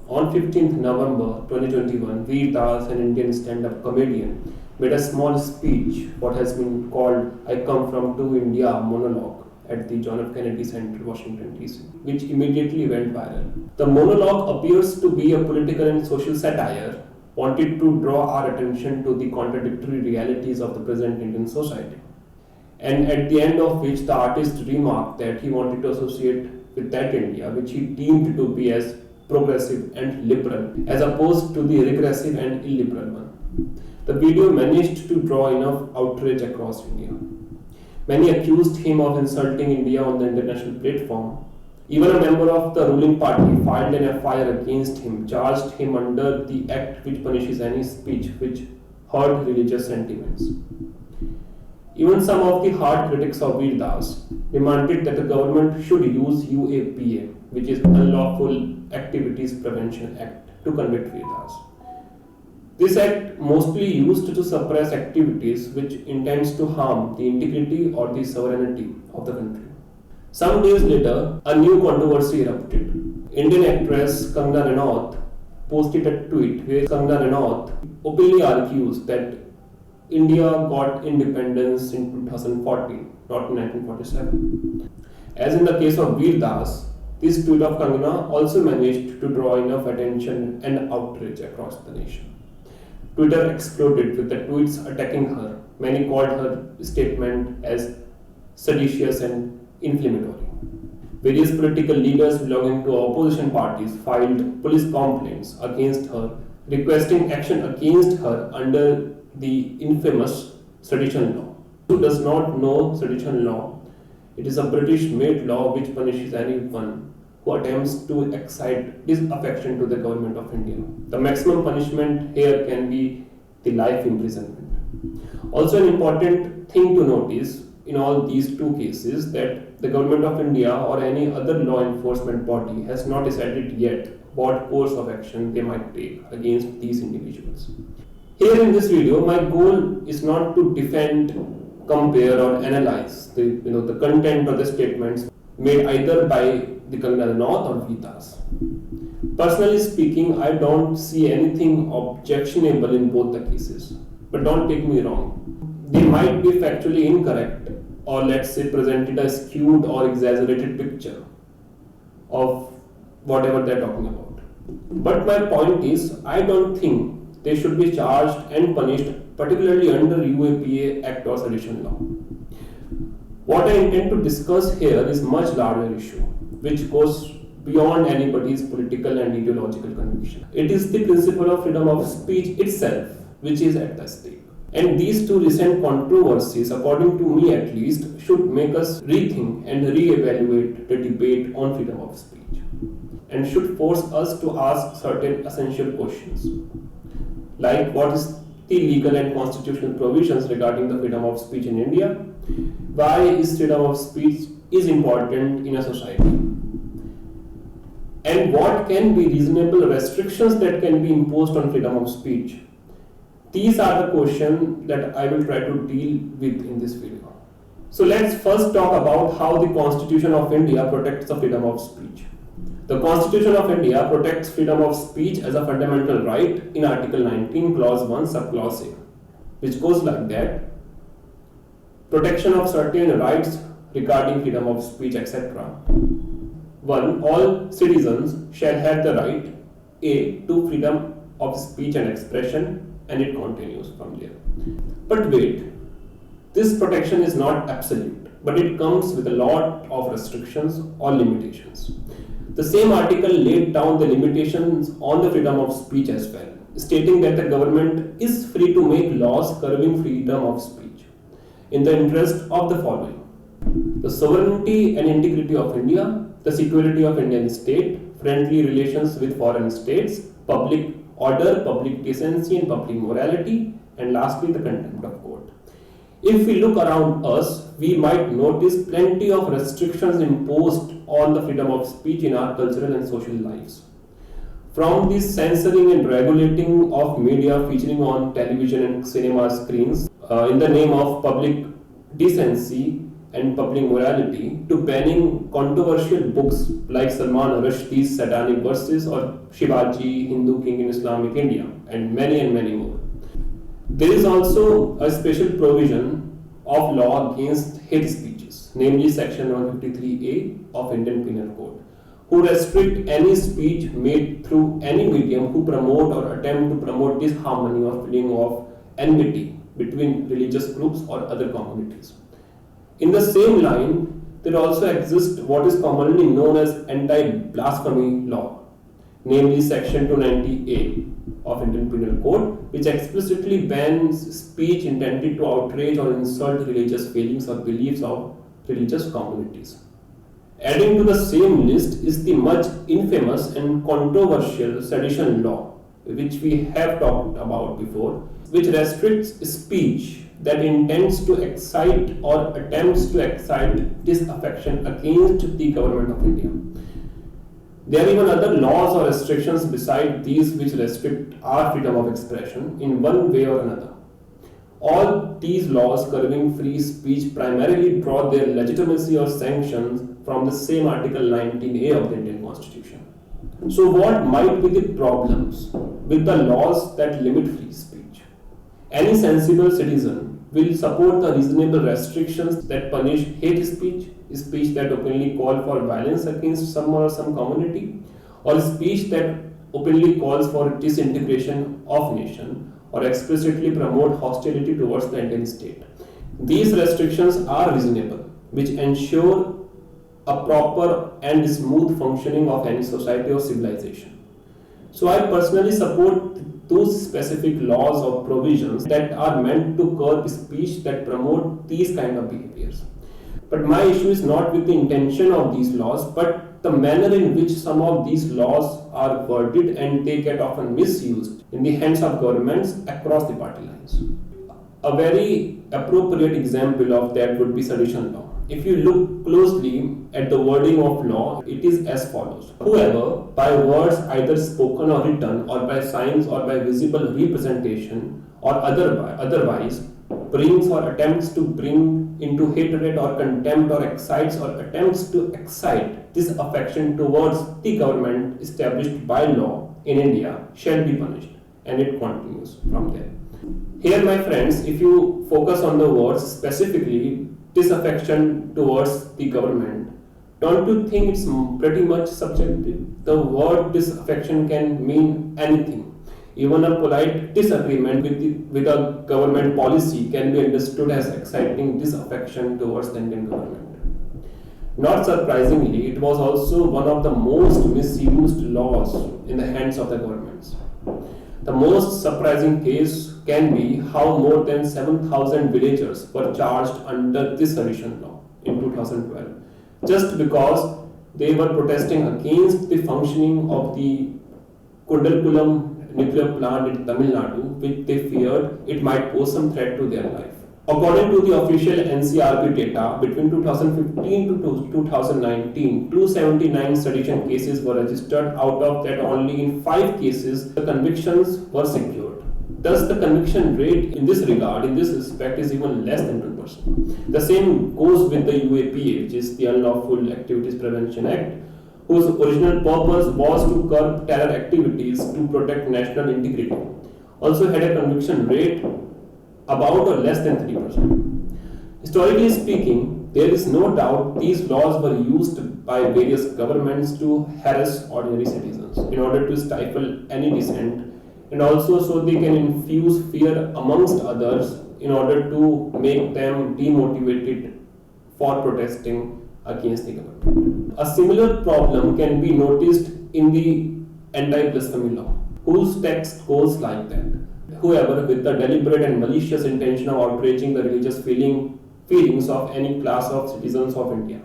On 15th November 2021, Vir, an Indian stand-up comedian, made a small speech, what has been called I Come From to India monologue at the John F. Kennedy Center, Washington DC, which immediately went viral. The monologue appears to be a political and social satire, wanted to draw our attention to the contradictory realities of the present Indian society. And at the end of which the artist remarked that he wanted to associate with that India which he deemed to be as progressive and liberal as opposed to the regressive and illiberal one. The video managed to draw enough outrage across India. Many accused him of insulting India on the international platform. Even a member of the ruling party filed an FIR against him, charged him under the act which punishes any speech which hurt religious sentiments. Even some of the hard critics of Vir demanded that the government should use UAPA, which is Unlawful Activities Prevention Act, to convict Vir. This act mostly used to suppress activities which intends to harm the integrity or the sovereignty of the country. Some days later, a new controversy erupted. Indian actress Kangana Ranaut posted a tweet where Kangana Ranaut openly argues that India got independence in 2014, not in 1947. As in the case of Vir, this tweet of Kangana also managed to draw enough attention and outrage across the nation. Twitter exploded with the tweets attacking her. Many called her statement as seditious and inflammatory. Various political leaders belonging to opposition parties filed police complaints against her, requesting action against her under the infamous sedition law. Who does not know sedition law? It is a British-made law which punishes anyone who attempts to excite disaffection to the government of India. The maximum punishment here can be the life imprisonment. Also, an important thing to notice in all these two cases that the government of India or any other law enforcement body has not decided yet what course of action they might take against these individuals. Here in this video, my goal is not to defend, compare or analyze the content of the statements made either by the Kangana Renaut or Vir. Personally speaking, I don't see anything objectionable in both the cases. But don't take me wrong. They might be factually incorrect or let's say presented a skewed or exaggerated picture of whatever they're talking about. But my point is, I don't think they should be charged and punished, particularly under UAPA Act or Sedition Law. What I intend to discuss here is much larger issue, which goes beyond anybody's political and ideological conviction. It is the principle of freedom of speech itself which is at the stake. And these two recent controversies, according to me at least, should make us rethink and re-evaluate the debate on freedom of speech and should force us to ask certain essential questions. Like what is the legal and constitutional provisions regarding the freedom of speech in India? Why is freedom of speech is important in a society? And what can be reasonable restrictions that can be imposed on freedom of speech? These are the questions that I will try to deal with in this video. So let's first talk about how the Constitution of India protects the freedom of speech. The Constitution of India protects freedom of speech as a fundamental right in Article 19, Clause 1, Subclause A, which goes like that. Protection of certain rights regarding freedom of speech, etc. 1. All citizens shall have the right A. to freedom of speech and expression, and it continues from there. But wait, this protection is not absolute, but it comes with a lot of restrictions or limitations. The same article laid down the limitations on the freedom of speech as well, stating that the government is free to make laws curbing freedom of speech in the interest of the following: the sovereignty and integrity of India, the security of Indian state, friendly relations with foreign states, public order, public decency and public morality, and lastly the contempt of court. If we look around us, we might notice plenty of restrictions imposed on the freedom of speech in our cultural and social lives. From the censoring and regulating of media featuring on television and cinema screens in the name of public decency and public morality to banning controversial books like Salman Rushdie's Satanic Verses or Shivaji, Hindu King in Islamic India, and many more. There is also a special provision of law against hate speeches, namely Section 153A of Indian Penal Code, who restrict any speech made through any medium who promote or attempt to promote disharmony or feeling of enmity between religious groups or other communities. In the same line, there also exists what is commonly known as anti-blasphemy law, namely Section 290A of Indian Penal Code, which explicitly bans speech intended to outrage or insult religious feelings or beliefs of religious communities. Adding to the same list is the much infamous and controversial sedition law, which we have talked about before, which restricts speech that intends to excite or attempts to excite disaffection against the government of India. There are even other laws or restrictions beside these which restrict our freedom of expression in one way or another. All these laws curbing free speech primarily draw their legitimacy or sanctions from the same Article 19A of the Indian Constitution. So what might be the problems with the laws that limit free speech? Any sensible citizen will support the reasonable restrictions that punish hate speech, speech that openly call for violence against someone or some community, or speech that openly calls for disintegration of nation or explicitly promote hostility towards the Indian state. These restrictions are reasonable, which ensure a proper and smooth functioning of any society or civilization. So I personally support those specific laws or provisions that are meant to curb speech that promote these kind of behaviors. But my issue is not with the intention of these laws, but the manner in which some of these laws are worded and they get often misused in the hands of governments across the party lines. A very appropriate example of that would be sedition law. If you look closely at the wording of law, it is as follows. Whoever, by words either spoken or written, or by signs or by visible representation, or otherwise, brings or attempts to bring into hatred or contempt or excites or attempts to excite disaffection towards the government established by law in India shall be punished. And it continues from there. Here, my friends, if you focus on the words specifically, disaffection towards the government, don't you think it's pretty much subjective? The word disaffection can mean anything. Even a polite disagreement with a government policy can be understood as exciting disaffection towards the Indian government. Not surprisingly, it was also one of the most misused laws in the hands of the governments. The most surprising case can be how more than 7,000 villagers were charged under this sedition law in 2012, just because they were protesting against the functioning of the Kundalkulam nuclear plant in Tamil Nadu, which they feared it might pose some threat to their life. According to the official NCRB data, between 2015 to 2019, 279 sedition cases were registered. Out of that, only in 5 cases the convictions were secured. Thus, the conviction rate in this regard, in this respect, is even less than 2%. The same goes with the UAPA, which is the Unlawful Activities Prevention Act, whose original purpose was to curb terror activities to protect national integrity. Also had a conviction rate about or less than 3%. Historically speaking, there is no doubt these laws were used by various governments to harass ordinary citizens in order to stifle any dissent, and also so they can infuse fear amongst others in order to make them demotivated for protesting against the government. A similar problem can be noticed in the anti-blasphemy law, whose text goes like that. Whoever with the deliberate and malicious intention of outraging the religious feelings of any class of citizens of India.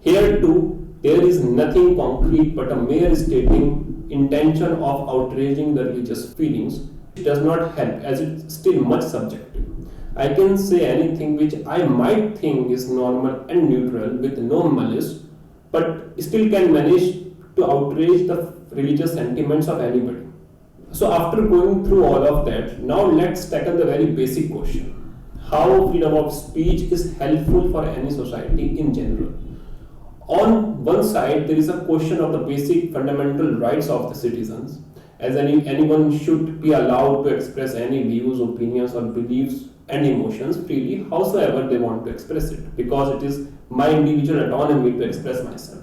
Here too, there is nothing concrete but a mere stating intention of outraging the religious feelings. It does not help, as it's still much subjective. I can say anything which I might think is normal and neutral with no malice, but still can manage to outrage the religious sentiments of anybody. So after going through all of that, now let's tackle the very basic question. how freedom of speech is helpful for any society in general. On one side, there is a question of the basic fundamental rights of the citizens, as anyone should be allowed to express any views, opinions, or beliefs and emotions freely, howsoever they want to express it, because it is my individual autonomy to express myself.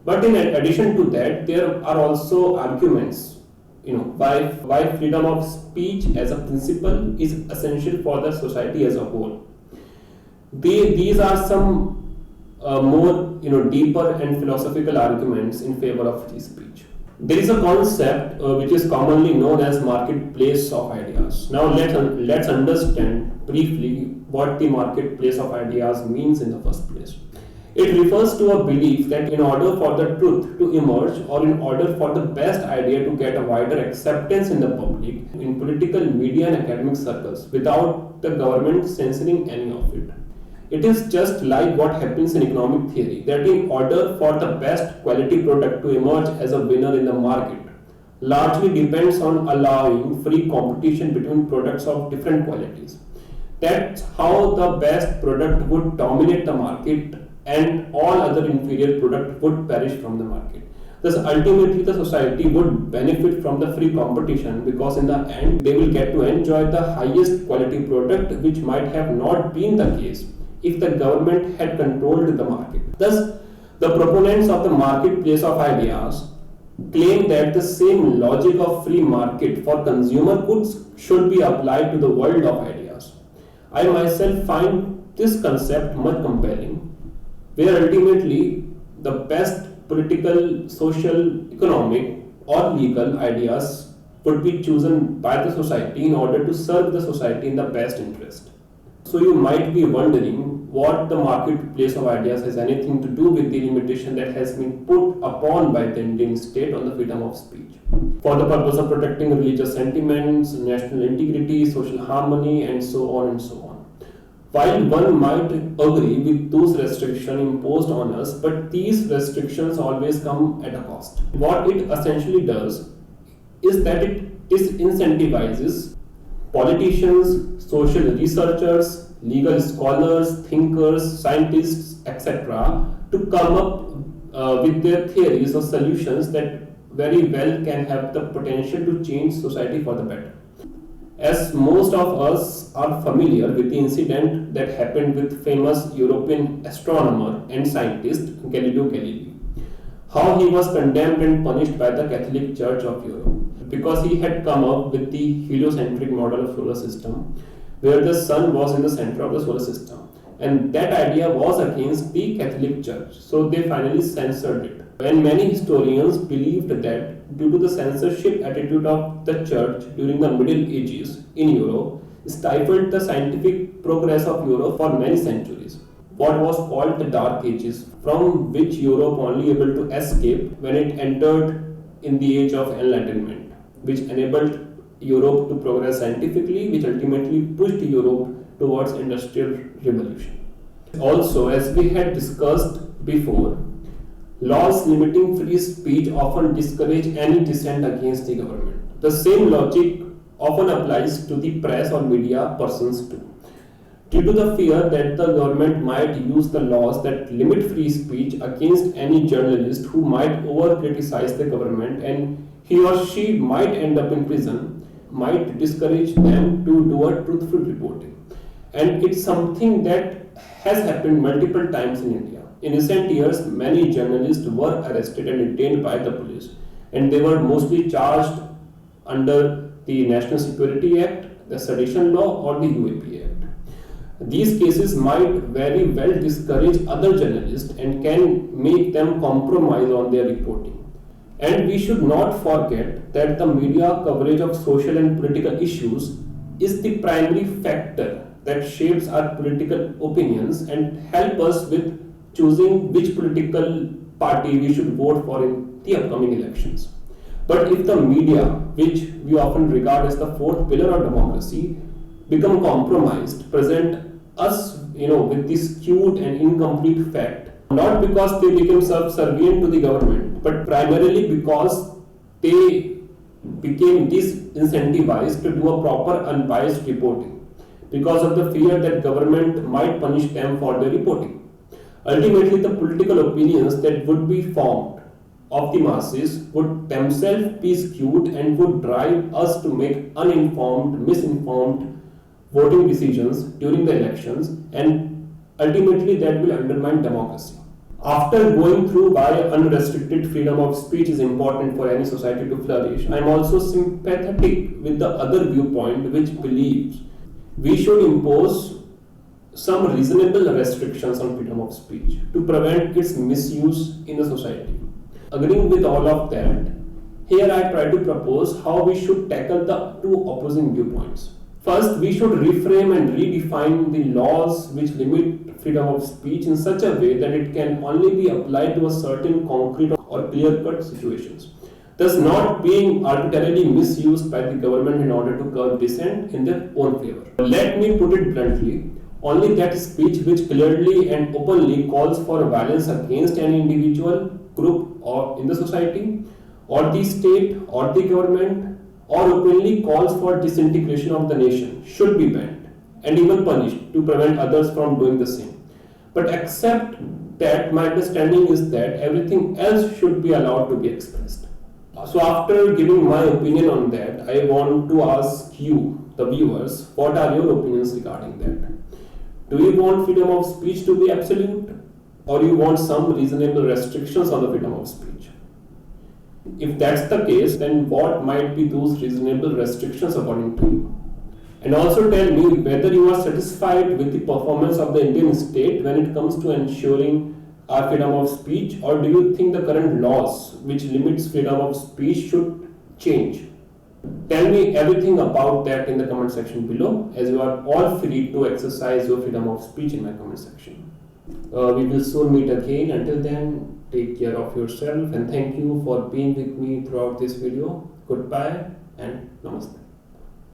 But in addition to that, there are also arguments, why freedom of speech as a principle is essential for the society as a whole. These are some more deeper and philosophical arguments in favor of free speech. There is a concept which is commonly known as marketplace of ideas. Now let's understand briefly what the marketplace of ideas means in the first place. It refers to a belief that in order for the truth to emerge, or in order for the best idea to get a wider acceptance in the public, in political, media and academic circles, without the government censoring any of it. It is just like what happens in economic theory, that in order for the best quality product to emerge as a winner in the market, largely depends on allowing free competition between products of different qualities. That's how the best product would dominate the market and all other inferior product would perish from the market. Thus, ultimately, the society would benefit from the free competition, because in the end, they will get to enjoy the highest quality product, which might have not been the case if the government had controlled the market. Thus, the proponents of the marketplace of ideas claim that the same logic of free market for consumer goods should be applied to the world of ideas. I myself find this concept much compelling, where ultimately the best political, social, economic or legal ideas would be chosen by the society in order to serve the society in the best interest. So you might be wondering what the marketplace of ideas has anything to do with the limitation that has been put upon by the Indian state on the freedom of speech for the purpose of protecting religious sentiments, national integrity, social harmony, and so on and so on. While one might agree with those restrictions imposed on us, but these restrictions always come at a cost. What it essentially does is that it disincentivizes politicians, social researchers, legal scholars, thinkers, scientists, etc. to come up with their theories or solutions that very well can have the potential to change society for the better. As most of us are familiar with the incident that happened with famous European astronomer and scientist Galileo Galilei, how he was condemned and punished by the Catholic Church of Europe because he had come up with the heliocentric model of solar system, where the sun was in the center of the solar system, and that idea was against the Catholic Church, so they finally censored it. And many historians believed that due to the censorship attitude of the church during the Middle Ages in Europe, stifled the scientific progress of Europe for many centuries. What was called the Dark Ages, from which Europe only able to escape when it entered in the age of Enlightenment, which enabled Europe to progress scientifically, which ultimately pushed Europe towards industrial revolution. Also, as we had discussed before, laws limiting free speech often discourage any dissent against the government. The same logic often applies to the press or media persons too. Due to the fear that the government might use the laws that limit free speech against any journalist who might over-criticize the government, and he or she might end up in prison, might discourage them to do a truthful reporting. And it's something that has happened multiple times in India. In recent years, many journalists were arrested and detained by the police, and they were mostly charged under the National Security Act, the Sedition Law, or the UAP Act. These cases might very well discourage other journalists and can make them compromise on their reporting. And we should not forget that the media coverage of social and political issues is the primary factor that shapes our political opinions and help us with choosing which political party we should vote for in the upcoming elections. But if the media, which we often regard as the fourth pillar of democracy, become compromised, present us with this skewed and incomplete fact, not because they became subservient to the government, but primarily because they became disincentivized to do a proper unbiased reporting. because of the fear that government might punish them for their reporting. Ultimately, the political opinions that would be formed of the masses would themselves be skewed and would drive us to make uninformed, misinformed voting decisions during the elections, and ultimately that will undermine democracy. After going through why unrestricted freedom of speech is important for any society to flourish, I am also sympathetic with the other viewpoint which believes we should impose some reasonable restrictions on freedom of speech to prevent its misuse in the society. Agreeing with all of that, here I try to propose how we should tackle the two opposing viewpoints. First, we should reframe and redefine the laws which limit freedom of speech in such a way that it can only be applied to a certain concrete or clear-cut situations, thus not being arbitrarily misused by the government in order to curb dissent in their own favor. Let me put it bluntly, only that speech which clearly and openly calls for violence against an individual, group, or in the society, or the state, or the government, or openly calls for disintegration of the nation should be banned and even punished to prevent others from doing the same. But except that, my understanding is that everything else should be allowed to be expressed. So after giving my opinion on that, I want to ask you, the viewers, what are your opinions regarding that? Do you want freedom of speech to be absolute, or you want some reasonable restrictions on the freedom of speech? If that's the case, then what might be those reasonable restrictions according to you? And also tell me whether you are satisfied with the performance of the Indian state when it comes to ensuring our freedom of speech, or do you think the current laws which limits freedom of speech should change? Tell me everything about that in the comment section below, as you are all free to exercise your freedom of speech in my comment section. We will soon meet again. Until then, take care of yourself and thank you for being with me throughout this video. Goodbye and namaste.